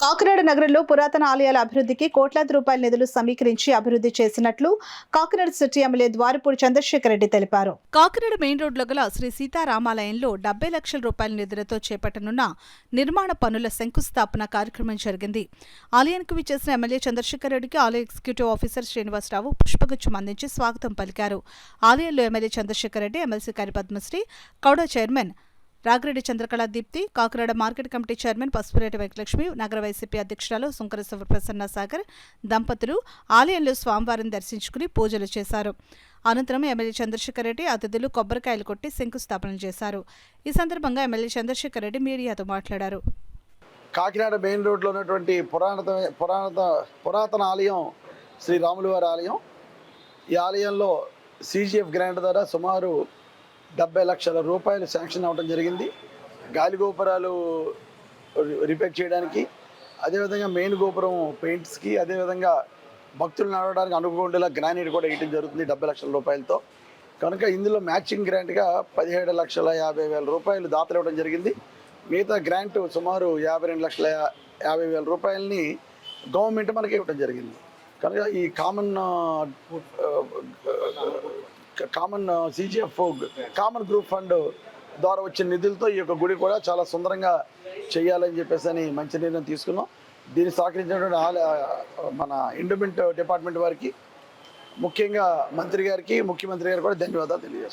కాకినాడ నగరంలో పురాతన ఆలయాల అభివృద్ధికి కోట్లాది రూపాయల నిధులు సమీకరించి అభివృద్ధి చేసినట్లు కాకినాడ సిటీ ఎమ్మెల్యే ద్వారపూడి చంద్రశేఖర్ రెడ్డి తెలిపారు. కాకినాడ మెయిన్ రోడ్లో గల శ్రీ సీతారామాలయంలో 70 లక్షల రూపాయల నిధులతో చేపట్టనున్న నిర్మాణ పనుల శంకుస్థాపన కార్యక్రమం జరిగింది. ఆలయానికి విచ్చేసిన ఎమ్మెల్యే చంద్రశేఖర్ రెడ్డికి ఆలయ ఎగ్జిక్యూటివ్ ఆఫీసర్ శ్రీనివాసరావు పుష్పగుచ్చం అందించి స్వాగతం పలికారు. ఆలయంలో MLA Chandrasekhar Reddy, MLC Kari Padmasri, KUDA chairman Ragireddy Chandrakala Deepthi, Kakinada market committee chairman Pasupureti Venkatalakshmi, నగర వైసీపీ అధ్యక్షురాలు సుంకర శివప్రసన్న సాగర్ దంపతులు ఆలయంలో స్వామివారిని దర్శించుకుని పూజలు చేశారు. అనంతరం ఎమ్మెల్యే చంద్రశేఖర్ రెడ్డి అతిథులు కొబ్బరికాయలు కొట్టి శంకుస్థాపన చేశారు. ఈ సందర్భంగా ఎమ్మెల్యే చంద్రశేఖర్ రెడ్డి మీడియాతో మాట్లాడారు. కాకినాడ మెయిన్ రోడ్లో ఉన్నటువంటి పురాతన ఆలయం శ్రీ రాములవారి ఆలయం. ఈ ఆలయంలో CGF గ్రాంట్ ద్వారా సుమారు 70 లక్షల రూపాయలు శాంక్షన్ అవ్వడం జరిగింది. గాలి గోపురాలు రిపేర్ చేయడానికి, అదేవిధంగా మెయిన్ గోపురం పెయింట్స్కి, అదేవిధంగా భక్తులు నడవడానికి అనుకోకుండా గ్రానైట్ కూడా వేయడం జరుగుతుంది 70 లక్షల రూపాయలతో. కనుక ఇందులో మ్యాచింగ్ గ్రాంట్గా 17,50,000 రూపాయలు దాతలు ఇవ్వడం జరిగింది. మిగతా గ్రాంట్ సుమారు 52,50,000 రూపాయలని గవర్నమెంట్ మనకి ఇవ్వడం జరిగింది. కనుక ఈ common CGF common group fund ద్వారా వచ్చిన నిధులతో ఈ యొక్క గుడి కూడా చాలా సుందరంగా చేయాలని చెప్పేసి మంచి నిర్ణయం తీసుకున్నాం. దీన్ని సహకరించినటువంటి మన ఎండోమెంట్ డిపార్ట్మెంట్ వారికి, ముఖ్యంగా మంత్రి గారికి, ముఖ్యమంత్రి గారికి కూడా ధన్యవాదాలు తెలియజేసుకుంటాం.